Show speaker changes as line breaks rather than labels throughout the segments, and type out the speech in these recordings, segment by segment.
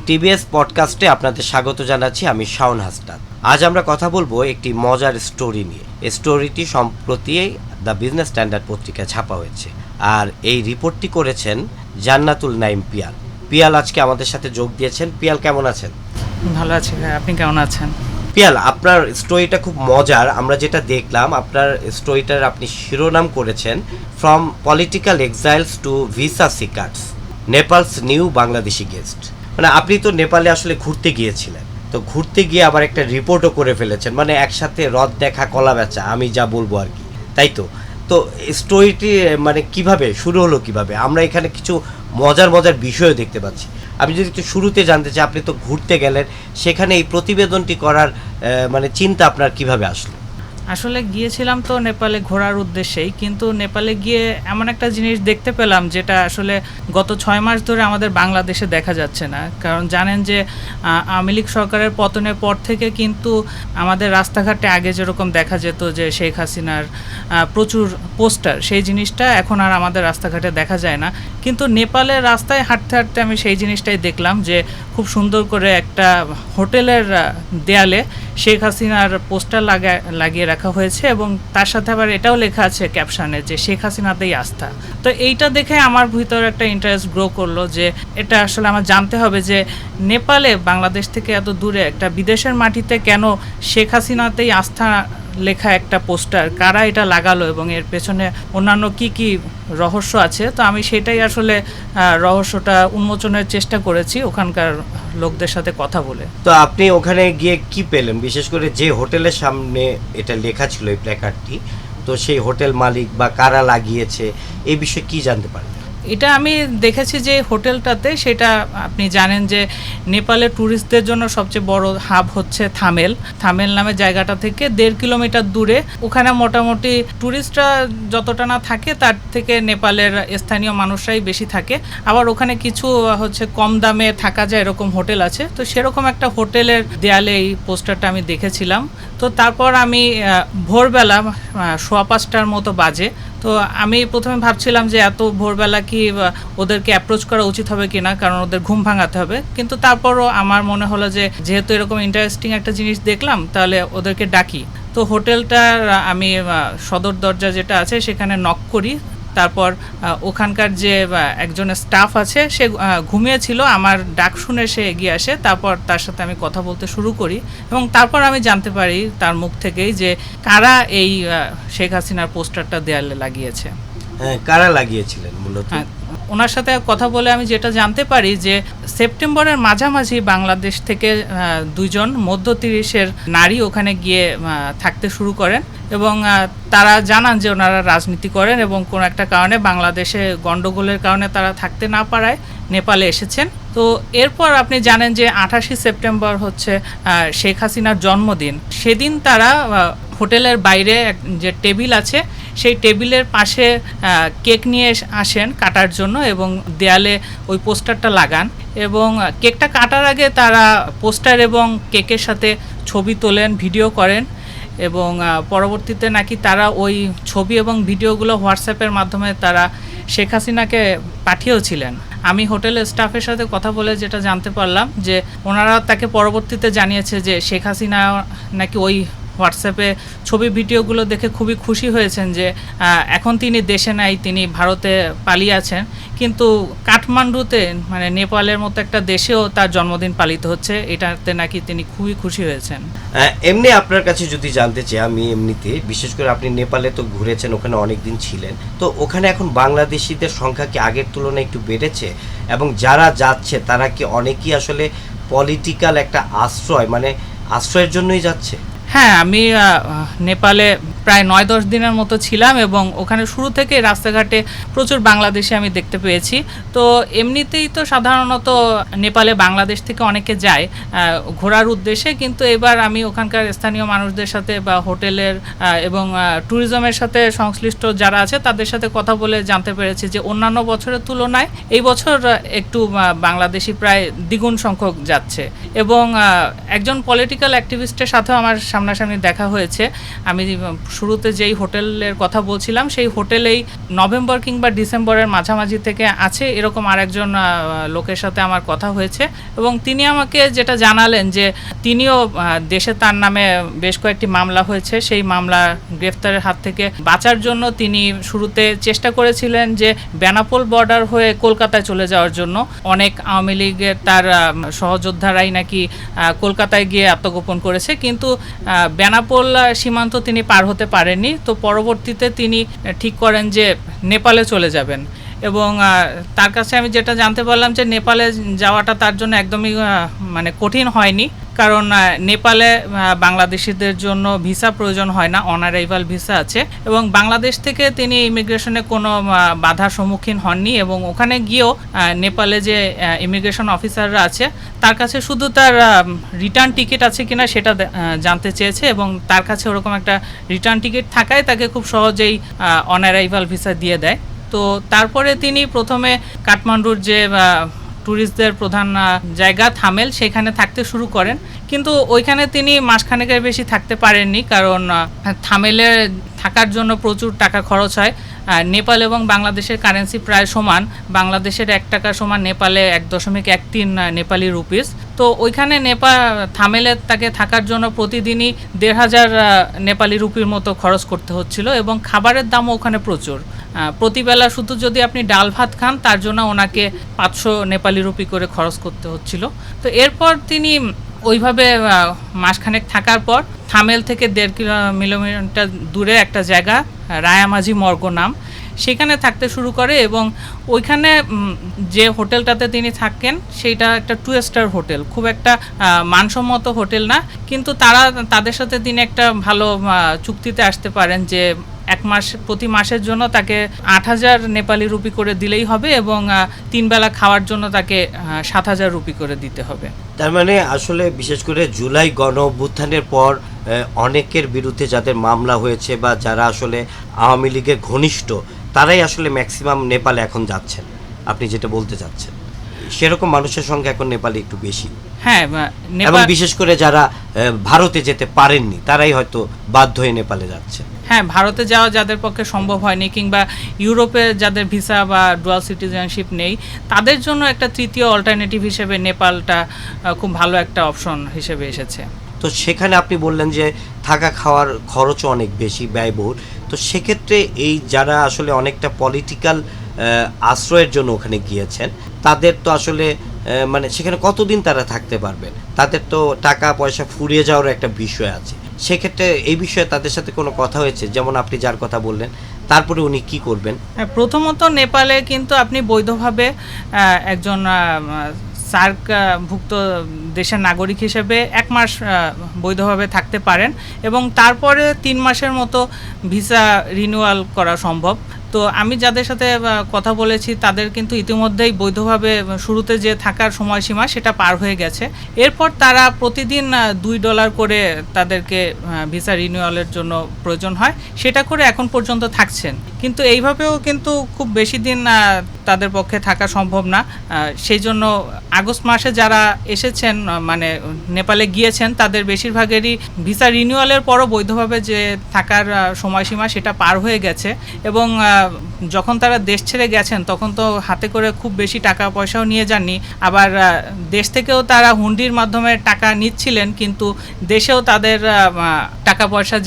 TBS পডকাস্টে আপনাদের স্বাগত জানাচ্ছি। আমি শাওন হাসনাত। আজ আমরা কথা বলবো একটি মজার স্টোরি নিয়ে। এই স্টোরিটি সম্প্রতি দ্য বিজনেস স্ট্যান্ডার্ড পত্রিকায় ছাপা হয়েছে, আর এই রিপোর্টটি করেছেন জান্নাতুল নাইম পিয়াল। পিয়াল আজকে আমাদের সাথে যোগ দিয়েছেন। পিয়াল, কেমন আছেন?
ভালো আছি ভাই, আপনি কেমন আছেন?
পিয়াল, আপনার স্টোরিটা খুব মজার। আমরা যেটা দেখলাম, আপনার স্টোরিটার আপনি শিরোনাম করেছেন from political exiles to visa seekers, Nepal's new Bangladeshi guest. মানে আপনি তো নেপালে আসলে ঘুরতে গিয়েছিলেন, তো ঘুরতে গিয়ে আবার একটা রিপোর্টও করে ফেলেছেন, মানে একসাথে রদ দেখা কলা বেচা, আমি যা বলবো আর কি, তাই তো? তো স্টোরিটি মানে কিভাবে শুরু হলো, কিভাবে? আমরা এখানে কিছু মজার মজার বিষয়ও দেখতে পাচ্ছি। আমি যদি একটু শুরুতে জানতে চাই, আপনি তো ঘুরতে গেলেন, সেখানে এই প্রতিবেদনটি করার মানে চিন্তা আপনার কিভাবে আসলো?
আসলে গিয়েছিলাম তো নেপালে ঘোরার উদ্দেশ্যেই, কিন্তু নেপালে গিয়ে এমন একটা জিনিস দেখতে পেলাম যেটা আসলে গত 6 মাস ধরে আমাদের বাংলাদেশে দেখা যাচ্ছে না। কারণ জানেন যে আওয়ামী লীগ সরকারের পতনের পর থেকে কিন্তু আমাদের রাস্তাঘাটে আগে যেরকম দেখা যেত যে শেখ হাসিনার প্রচুর পোস্টার, সেই জিনিসটা এখন আর আমাদের রাস্তাঘাটে দেখা যায় না। কিন্তু নেপালের রাস্তায় হাঁটতে হাঁটতে আমি সেই জিনিসটাই দেখলাম যে খুব সুন্দর করে একটা হোটেলের দেয়ালে শেখ হাসিনার পোস্টার লাগিয়ে রাখা হয়েছে, এবং তার সাথে আবার এটাও লেখা আছে ক্যাপশনে যে শেখ হাসিনাতেই আস্থা। তো এইটা দেখে আমার ভিতরে একটা ইন্টারেস্ট গ্রো করলো যে এটা আসলে আমার জানতে হবে যে নেপালে বাংলাদেশ থেকে এত দূরে একটা বিদেশের মাটিতে কেন শেখ হাসিনাতেই আস্থা লেখা একটা পোস্টার, কারা এটা লাগালো এবং এর পেছনে অন্যান্য কি রহস্য আছে। তো আমি সেটাই আসলে রহস্যটা উন্মোচনের চেষ্টা করেছি ওখানকার লোকদের সাথে কথা বলে।
তো আপনি ওখানে গিয়ে কি পেলেন? বিশেষ করে যে হোটেলের সামনে এটা লেখা ছিল এই প্ল্যাকার্ডটি, তো সেই হোটেল মালিক বা কারা লাগিয়েছে এই বিষয়ে কি জানতে পারেন?
এটা আমি দেখেছি যে হোটেলটাতে, সেটা আপনি জানেন যে নেপালের ট্যুরিস্টদের জন্য সবচেয়ে বড় হাব হচ্ছে থামেল নামে জায়গাটা থেকে 1.5 কিলোমিটার দূরে। ওখানে মোটামুটি ট্যুরিস্টরা যতটা না থাকে তার থেকে নেপালের স্থানীয় মানুষরাই বেশি থাকে। আবার ওখানে কিছু হচ্ছে কম দামে থাকা যায় এরকম হোটেল আছে। তো সেরকম একটা হোটেলের দেয়ালে এই পোস্টারটা আমি দেখেছিলাম। তো তারপর আমি ভোরবেলা 5:15টার মতো বাজে, তো আমি প্রথমে ভাবছিলাম যে এত ভোরবেলা কি ওদেরকে অ্যাপ্রোচ করা উচিত হবে কিনা, কারণ ওদের ঘুম ভাঙাতে হবে। কিন্তু তারপরও আমার মনে হলো যে যেহেতু এরকম ইন্টারেস্টিং একটা জিনিস দেখলাম, তাহলে ওদেরকে ডাকি। তো হোটেলটার আমি সদর দরজা যেটা আছে সেখানে নক করি। তারপর ওখানকার যে একজন স্টাফ আছে সে ঘুমিয়েছিল, আমার ডাক শুনে সে এগিয়ে আসে। তারপর তার সাথে আমি কথা বলতে শুরু করি, এবং তারপর আমি জানতে পারি তার মুখ থেকেই যে কারা এই শেখ হাসিনার পোস্টারটা দেয়ালে লাগিয়েছে।
হ্যাঁ, কারা লাগিয়েছিলেন মূলত?
ওনার সাথে কথা বলে আমি যেটা জানতে পারি যে সেপ্টেম্বরের মাঝামাঝি বাংলাদেশ থেকে 2 জন মধ্য 30-এর নারী ওখানে গিয়ে থাকতে শুরু করেন, এবং তারা জানান যে ওনারা রাজনীতি করেন এবং কোনো একটা কারণে বাংলাদেশে গণ্ডগোলের কারণে তারা থাকতে না পারায় নেপালে এসেছেন। তো এরপর আপনি জানেন যে 28 সেপ্টেম্বর হচ্ছে শেখ হাসিনার জন্মদিন। সেদিন তারা হোটেলের বাইরে যে টেবিল আছে সেই টেবিলের পাশে কেক নিয়ে আসেন কাটার জন্য, এবং দেয়ালে ওই পোস্টারটা লাগান। এবং কেকটা কাটার আগে তারা পোস্টার এবং কেকের সাথে ছবি তোলেন, ভিডিও করেন, এবং পরবর্তীতে নাকি তারা ওই ছবি এবং ভিডিওগুলো হোয়াটসঅ্যাপের মাধ্যমে তারা শেখ হাসিনাকে পাঠিয়েওছিলেন। আমি হোটেলের স্টাফের সাথে কথা বলে যেটা জানতে পারলাম যে ওনারা তাকে পরবর্তীতে জানিয়েছে যে শেখ হাসিনা নাকি ওই হোয়াটসঅ্যাপে ছবি ভিডিওগুলো দেখে খুবই খুশি হয়েছেন যে এখন তিনি দেশে নাই, তিনি ভারতে পালিয়ে আছেন, কিন্তু কাঠমান্ডুতে মানে নেপালের মতো একটা দেশেও তার জন্মদিন পালিত হচ্ছে, এটাতে নাকি তিনি খুবই খুশি হয়েছেন।
এমনি আপনার কাছে যদি জানতে চাই, আমি এমনিতে বিশেষ করে আপনি নেপালে তো ঘুরেছেন, ওখানে অনেক দিন ছিলেন, তো ওখানে এখন বাংলাদেশিদের সংখ্যা কি আগের তুলনায় একটু বেড়েছে? এবং যারা যাচ্ছে তারা কি অনেকেই আসলে পলিটিক্যাল একটা আশ্রয়, মানে আশ্রয়ের জন্যই যাচ্ছে?
হ্যাঁ, আমি নেপালে প্রায় 9-10 দিনের মতো ছিলাম, এবং ওখানে শুরু থেকে রাস্তাঘাটে প্রচুর বাংলাদেশি আমি দেখতে পেয়েছি। তো এমনিতেই তো সাধারণত নেপালে বাংলাদেশ থেকে অনেকে যায় ঘোরার উদ্দেশ্যে, কিন্তু এবার আমি ওখানকার স্থানীয় মানুষদের সাথে বা হোটেলের এবং ট্যুরিজমের সাথে সংশ্লিষ্ট যারা আছে তাদের সাথে কথা বলে জানতে পেরেছি যে অন্যান্য বছরের তুলনায় এই বছর একটু বাংলাদেশি প্রায় দ্বিগুণ সংখ্যক যাচ্ছে। এবং একজন পলিটিক্যাল অ্যাক্টিভিস্টের সাথেও আমার সামনাসামনি দেখা হয়েছে। আমি শুরুতে যেই হোটেলের কথা বলছিলাম সেই হোটেলেই নভেম্বর কিংবা ডিসেম্বরের মাঝামাঝি থেকে আছে এরকম আরেকজন লোকের সাথে আমার কথা হয়েছে, এবং তিনি আমাকে যেটা জানালেন যে তিনিও দেশে তার নামে বেশ কয়েকটি মামলা হয়েছে, সেই মামলা গ্রেফতারের হাত থেকে বাঁচার জন্য তিনি শুরুতে চেষ্টা করেছিলেন যে বেনাপোল বর্ডার হয়ে কলকাতায় চলে যাওয়ার জন্য। অনেক আওয়ামী লীগের তার সহযোদ্ধারাই নাকি কলকাতায় গিয়ে আত্মগোপন করেছে, কিন্তু বেনাপোল সীমান্ত তিনি পার হতে পারেননি। তো পরবর্তীতে তিনি ঠিক করেন যে নেপালে চলে যাবেন, এবং তার কাছে আমি যেটা জানতে পারলাম যে নেপালে যাওয়াটা তার জন্য একদমই মানে কঠিন হয়নি, কারণ নেপালে বাংলাদেশিদের জন্য ভিসা প্রয়োজন হয় না, অনারাইভাল ভিসা আছে, এবং বাংলাদেশ থেকে তিনি ইমিগ্রেশনে কোনো বাধার সম্মুখীন হননি। এবং ওখানে গিয়েও নেপালে যে ইমিগ্রেশন অফিসাররা আছে তার কাছে শুধু তার রিটার্ন টিকিট আছে কিনা সেটা জানতে চেয়েছে, এবং তার কাছে ওরকম একটা রিটার্ন টিকিট থাকায় তাকে খুব সহজেই অনারাইভাল ভিসা দিয়ে দেয়। তো তারপরে তিনি প্রথমে কাঠমান্ডুর যে ট্যুরিস্টদের প্রধান জায়গা থামেল সেখানে থাকতে শুরু করেন, কিন্তু ওইখানে তিনি মাসখানেকের বেশি থাকতে পারেননি, কারণ থামেলে থাকার জন্য প্রচুর টাকা খরচ হয়। নেপাল এবং বাংলাদেশের কারেন্সি প্রায় সমান, বাংলাদেশের 1 টাকা সমান নেপালে 1.13 নেপালি রুপিস। তো ওইখানে থামেলে তাকে থাকার জন্য প্রতিদিনই 1,500 নেপালি রুপির মতো খরচ করতে হচ্ছিল, এবং খাবারের দামও ওখানে প্রচুর। প্রতিবেলা শুধু যদি আপনি ডাল ভাত খান তার জন্য ওনাকে 500 নেপালি রুপি করে খরচ করতে হচ্ছিল। তো এরপর তিনি ওইভাবে মাসখানেক থাকার পর থামেল থেকে 1.5 কিলোমিটার দূরে একটা জায়গা রায়ামাঝি মর্গ নাম, সেখানে থাকতে শুরু করে, এবং ওইখানে যে হোটেলটাতে তিনি থাকেন সেইটা একটা 2 স্টার হোটেল, খুব একটা মানসম্মত হোটেল না, কিন্তু তাদের সাথে তিনি একটা ভালো চুক্তিতে আসতে পারেন যে প্রতি মাসের জন্য তাকে 8,000 নেপালি রুপি করে দিলেই হবে, এবং 3 বেলা খাওয়ার জন্য তাকে 7,000 রুপি করে দিতে হবে।
তার মানে আসলে বিশেষ করে জুলাই গণ অভ্যুত্থানের পর অনেকের বিরুদ্ধে যাদের মামলা হয়েছে বা যারা আসলে আওয়ামী লীগের ঘনিষ্ঠ তারাই আসলে ম্যাক্সিমাম নেপালে এখন যাচ্ছেন, আপনি যেটা বলতে চাচ্ছেন সেরকম মানুষের সংখ্যা এখন নেপালে একটু বেশি।
হ্যাঁ,
এবং বিশেষ করে যারা ভারতে যেতে পারেননি তারাই হয়তো বাধ্য হয়ে নেপালে যাচ্ছে।
হ্যাঁ, ভারতে যাওয়া যাদের পক্ষে সম্ভব হয়নি, কিংবা ইউরোপে যাদের ভিসা বা ডুয়াল সিটিজেনশিপ নেই, তাদের জন্য একটা তৃতীয় অল্টারনেটিভ হিসেবে নেপালটা খুব ভালো একটা অপশন হিসেবে এসেছে।
তো সেখানে আপনি বললেন যে থাকা খাওয়ার খরচও অনেক বেশি ব্যয়বহুল, তো সেক্ষেত্রে এই যারা আসলে অনেকটা পলিটিক্যাল আশ্রয়ের জন্য ওখানে গিয়েছেন তাদের তো আসলে মানে সেখানে কতদিন তারা থাকতে পারবেন, তাদের তো টাকা পয়সা ফুরিয়ে যাওয়ার একটা বিষয় আছে। সেক্ষেত্রে এই বিষয়ে তাদের সাথে কোনো কথা হয়েছে, যেমন আপনি যার কথা বললেন, তারপরে উনি কি করবেন?
প্রথমত নেপালে কিন্তু আপনি বৈধভাবে একজন সার্কভুক্ত দেশের নাগরিক হিসেবে 1 মাস বৈধভাবে থাকতে পারেন, এবং তারপরে 3 মাসের মতো ভিসা রিনিউয়াল করা সম্ভব। তো আমি যাদের সাথে কথা বলেছি তাদের কিন্তু ইতিমধ্যেই বৈধভাবে শুরুতে যে থাকার সময়সীমা সেটা পার হয়ে গেছে। এরপর তারা প্রতিদিন $2 করে তাদেরকে ভিসা রিনিউয়ালের জন্য প্রয়োজন হয়, সেটা করে এখন পর্যন্ত থাকছেন। কিন্তু এইভাবেও কিন্তু খুব বেশি দিন তাদের পক্ষে থাকা সম্ভব না। সেই জন্য আগস্ট মাসে যারা এসেছেন মানে নেপালে গিয়েছেন তাদের বেশিরভাগেরই ভিসা রিনিউয়ালের পরও বৈধভাবে যে থাকার সময়সীমা সেটা পার হয়ে গেছে, এবং যখন তারা দেশ ছেড়ে গেছেন তখন তো হাতে করে খুব বেশি টাকা পয়সাও নিয়ে যাননি, আবার দেশ থেকেও তারা হুন্ডির মাধ্যমে টাকা নিচ্ছিলেন, কিন্তু দেশেও তাদের টাকা পয়সা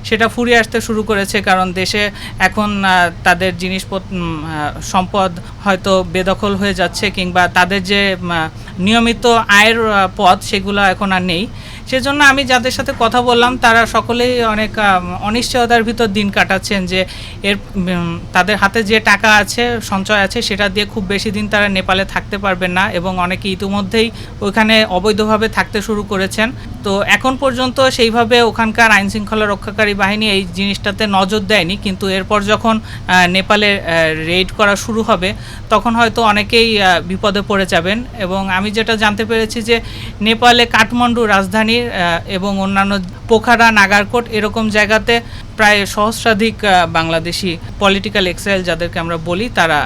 সেটা ফুরিয়ে আসতে শুরু করেছে, কারণ দেশে এখন তাদের জিনিসপত্র সম্পদ হয়তো বেদখল হয়ে যাচ্ছে, কিংবা তাদের যে নিয়মিত আয়ের পথ সেগুলো এখন আর নেই। সেজন্য আমি যাদের সাথে কথা বললাম তারা সকলেই অনেক অনিশ্চয়তার ভিতর দিন কাটাচ্ছেন যে তাদের হাতে যে টাকা আছে, সঞ্চয় আছে, সেটা দিয়ে খুব বেশি দিন তারা নেপালে থাকতে পারবেন না, এবং অনেকে ইতিমধ্যেই ওইখানে অবৈধভাবে থাকতে শুরু করেছেন। তো এখন পর্যন্ত সেইভাবে ওখানকার আইনশৃঙ্খলা রক্ষাকারী বাহিনী এই জিনিসটাতে নজর দেয়নি, কিন্তু এরপর যখন নেপালে রেইড করা শুরু হবে তখন হয়তো অনেকেই বিপদে পড়ে যাবেন। এবং আমি যেটা জানতে পেরেছি যে নেপালে কাঠমান্ডু রাজধানী এবং অন্যান্য পোখারা, নাগারকোট এরকম জায়গাতে প্রায় সহস্রাধিক বাংলাদেশি পলিটিক্যাল এক্সাইল যাদেরকে আমরা বলি তারা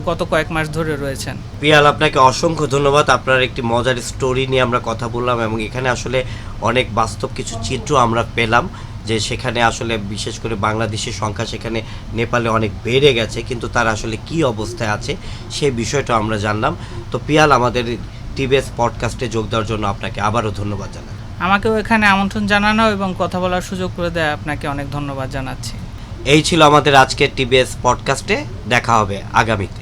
গত কয়েক মাস ধরে রয়েছেন।
পিয়াল, আপনাকে অসংখ্য ধন্যবাদ। আপনার একটি মজার স্টোরি নিয়ে আমরা কথা বললাম, এবং এখানে আসলে অনেক বাস্তব কিছু চিত্র আমরা পেলাম যে সেখানে আসলে বিশেষ করে বাংলাদেশের সংখ্যা সেখানে নেপালে অনেক বেড়ে গেছে, কিন্তু তারা আসলে কি অবস্থায় আছে সেই বিষয়টা আমরা জানলাম। তো পিয়াল, আমাদের টিভিএস পডকাস্টে যোগ দেওয়ার জন্য আপনাকে আবারও ধন্যবাদ জানাই।
আমাকেও এখানে আমন্ত্রণ জানানো এবং কথা বলার সুযোগ করে দেয় আপনাকে অনেক ধন্যবাদ জানাচ্ছি।
এই ছিল আমাদের আজকের টিভিএস পডকাস্টে, দেখা হবে আগামীতে।